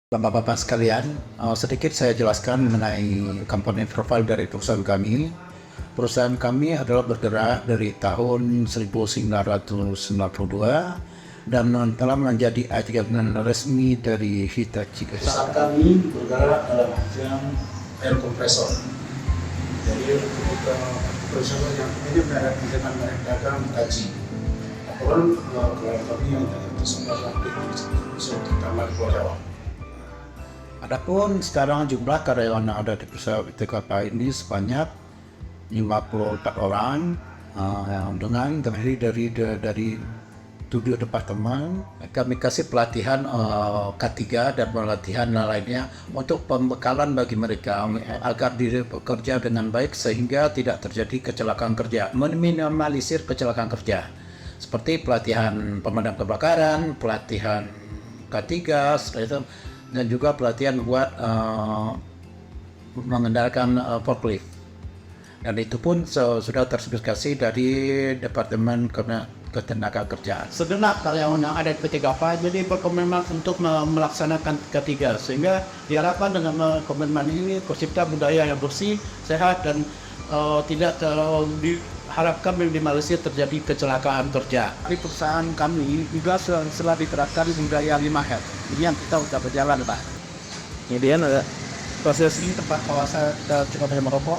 Bapak-bapak sekalian, sedikit saya jelaskan mengenai company profile dari perusahaan kami. Perusahaan kami adalah bergerak dari tahun 1992 dan telah menjadi agen resmi dari Hitachi. Perusahaan kami bergerak dalam bidang air kompresor. Jadi untuk perusahaan yang ini berada di zaman mereka dagang Hitachi. Orang kami yang tersebar di kamar Pulau Jawa. Adapun sekarang jumlah karyawan yang ada di perusahaan TKP ini sebanyak 54 orang yang dengan terdiri dari 7 departemen. Kami kasih pelatihan K3 dan pelatihan lainnya untuk pembekalan bagi mereka agar diri bekerja dengan baik sehingga tidak terjadi kecelakaan kerja, meminimalisir kecelakaan kerja. Seperti pelatihan pemadam kebakaran, pelatihan K3, setelah itu dan juga pelatihan buat mengendalikan forklift. Dan itu pun sudah tersertifikasi dari Departemen Ketenagakerjaan. Segenap karyawan yang ada di PT GAPA jadi berkomitmen untuk melaksanakan ketiga, sehingga diharapkan dengan komitmen ini tercipta budaya yang bersih, sehat, dan tidak diharapkan minimalisir terjadi kecelakaan kerja. Di perusahaan kami juga setelah diterapkan budaya 5R. Ini yang kita sudah berjalan, Pak. Kemudian ada proses Ini tempat kawasan cukup banyak merokok.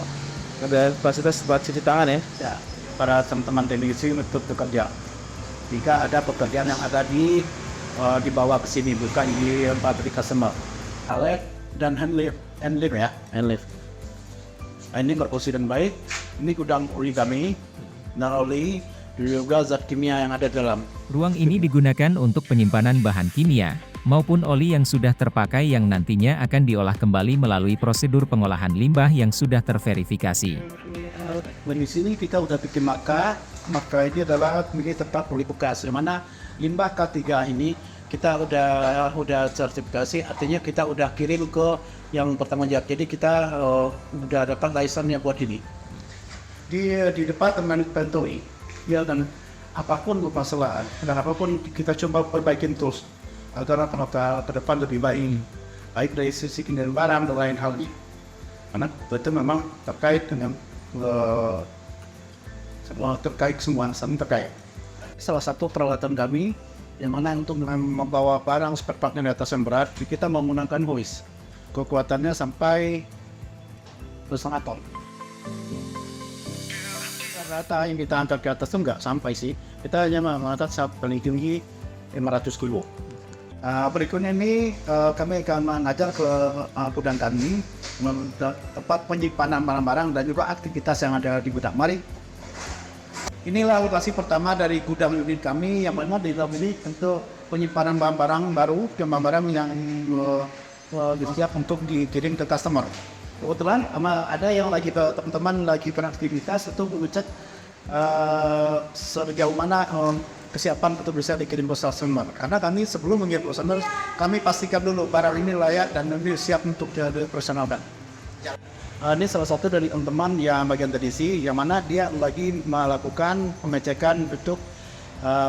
ada fasilitas buat cuci tangan ya. Ya, para teman-teman teknisi untuk bekerja. Jika ada pekerjaan yang ada di bawah ke sini, bukan di pabrik customer. Alat dan hand lift ya. Hand lift. Nah, ini berfungsi dengan baik. Ini gudang origami, dan oli juga zat kimia yang ada dalam. Ruang ini digunakan untuk penyimpanan bahan kimia, maupun oli yang sudah terpakai yang nantinya akan diolah kembali melalui prosedur pengolahan limbah yang sudah terverifikasi. Di sini kita udah bikin maka ini adalah milik tempat poli bekas, di mana limbah K3 ini kita udah sertifikasi, artinya kita udah kirim ke yang bertanggung jawab. Jadi kita udah dapat lisensi buat ini. Di departemen inventory, ya, dan apapun permasalahan dan apapun kita coba perbaikin terus agar ke depan lebih baik dari sisi kinerja barang dan lain hal ini. Karena itu memang terkait dengan semua terkait. Salah satu peralatan kami yang mana untuk membawa barang spare part di atas yang berat, kita menggunakan hoist. Kekuatannya sampai 1,5 ton. Rata yang kita angkat ke atas itu nggak sampai sih. Kita hanya mengangkat paling tinggi 500 kilo. Berikutnya ini kami akan mengajar ke gudang kami, tempat penyimpanan barang-barang dan juga aktivitas yang ada di gudang. Mari. Inilah lokasi pertama dari gudang unit kami yang mana di dalam ini untuk penyimpanan barang-barang baru, barang-barang yang siap untuk dikirim ke customer. Kebetulan ada yang lagi teman-teman lagi beraktivitas itu mengecek sejauh mana kesiapan untuk bisa dikirim ke customer. Karena kami sebelum mengirim ke customer, kami pastikan dulu barang ini layak dan nanti siap untuk dioperasionalkan. Ini salah satu dari teman-teman yang bagian teknisi, yang mana dia lagi melakukan pengecekan untuk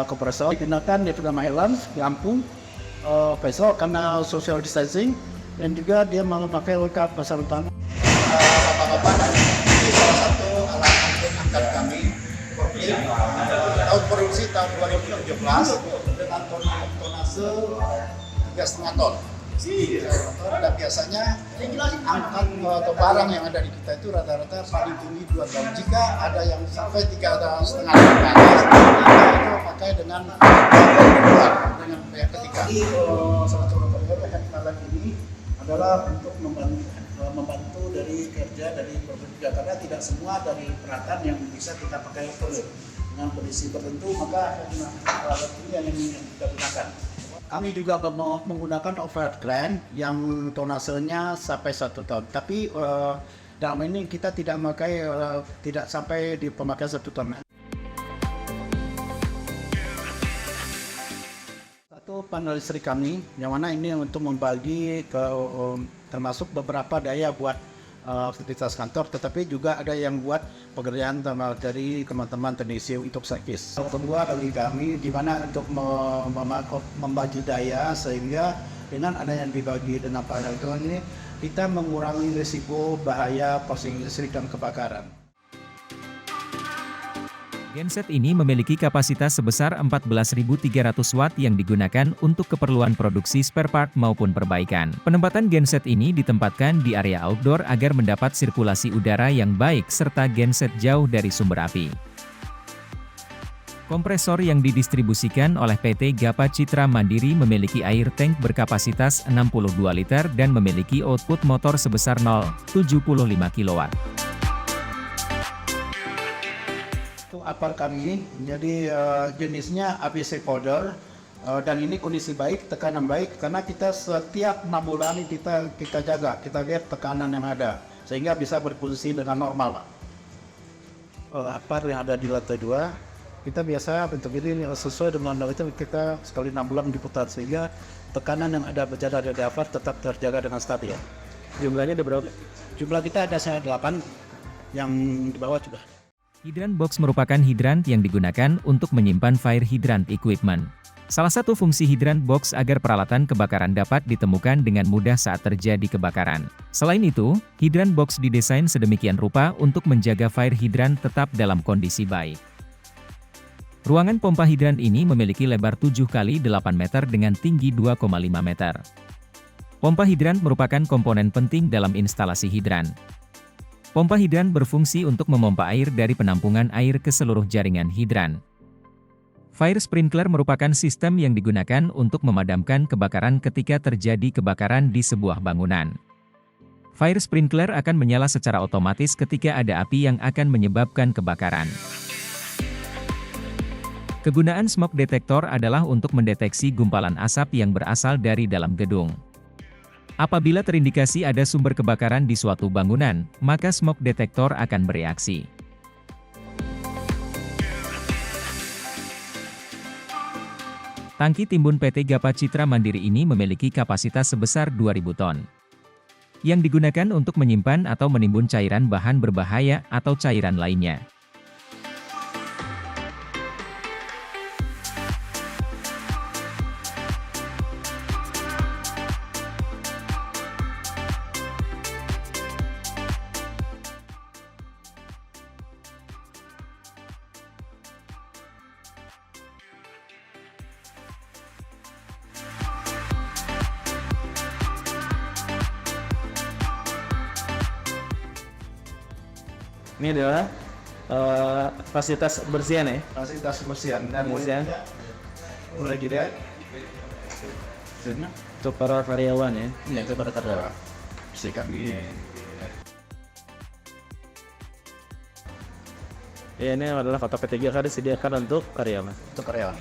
kompresor. Digunakan dia sudah helm, lampu, vessel karena social distancing, dan juga dia memakai lengkap persyaratan. Bapak-bapak, ini salah satu alat angkat kami. Tahun produksi tahun 2017 dengan tonase 3,5 ton. Dan biasanya angkat atau barang yang ada di kita itu rata-rata paling tinggi 2 ton. Jika ada yang sampai 3,5 ton ke atas, itu pakai dengan pihak ketiga. Salah satu program ini adalah untuk membantu dari kerja dari pekerja, karena tidak semua dari peralatan yang bisa kita pakai dengan kondisi tertentu, maka alat ini yang kita gunakan. Kami juga menggunakan overhead crane yang tonasenya sampai 1 ton, tapi dalam ini kita tidak memakai tidak sampai di pemakaian 1 ton. Satu panel listrik kami, yang mana ini untuk membagi ke termasuk beberapa daya buat aktivitas kantor, tetapi juga ada yang buat pekerjaan dari teman-teman teknisi untuk servis. Kedua bagi kami di mana untuk membagi daya sehingga dengan adanya dibagi dengan panel ini kita mengurangi risiko bahaya korsleting listrik dan kebakaran. Genset ini memiliki kapasitas sebesar 14.300 watt yang digunakan untuk keperluan produksi spare part maupun perbaikan. Penempatan genset ini ditempatkan di area outdoor agar mendapat sirkulasi udara yang baik serta genset jauh dari sumber api. Kompresor yang didistribusikan oleh PT Gapa Citra Mandiri memiliki air tank berkapasitas 62 liter dan memiliki output motor sebesar 0,75 kW. Itu apar kami, jadi jenisnya APC powder dan ini kondisi baik, tekanan baik karena kita setiap 6 bulan kita jaga, kita lihat tekanan yang ada sehingga bisa berfungsi dengan normal. Apar yang ada di lantai 2 kita biasa bentuk ini sesuai dengan itu kita sekali 6 bulan diputar sehingga tekanan yang ada berada di apar tetap terjaga dengan stabil. Jumlahnya ada berapa? Jumlah kita ada 8 yang di bawah juga. Hydrant box merupakan hydrant yang digunakan untuk menyimpan fire hydrant equipment. Salah satu fungsi hydrant box agar peralatan kebakaran dapat ditemukan dengan mudah saat terjadi kebakaran. Selain itu, hydrant box didesain sedemikian rupa untuk menjaga fire hydrant tetap dalam kondisi baik. Ruangan pompa hidran ini memiliki lebar 7 kali 8 meter dengan tinggi 2,5 meter. Pompa hidran merupakan komponen penting dalam instalasi hidran. Pompa hidran berfungsi untuk memompa air dari penampungan air ke seluruh jaringan hidran. Fire sprinkler merupakan sistem yang digunakan untuk memadamkan kebakaran ketika terjadi kebakaran di sebuah bangunan. Fire sprinkler akan menyala secara otomatis ketika ada api yang akan menyebabkan kebakaran. Kegunaan smoke detector adalah untuk mendeteksi gumpalan asap yang berasal dari dalam gedung. Apabila terindikasi ada sumber kebakaran di suatu bangunan, maka smoke detector akan bereaksi. Tangki timbun PT Gapa Citra Mandiri ini memiliki kapasitas sebesar 2.000 ton. Yang digunakan untuk menyimpan atau menimbun cairan bahan berbahaya atau cairan lainnya. Ini adalah fasilitas bersihan ya. Fasilitas kebersihan dan Bersihan. mulai dilihat Untuk para karyawan ya. ya kepada karyawan bersihkan ini. Ya, ini adalah kota PT Gapa disediakan untuk karyawan. Untuk karyawan.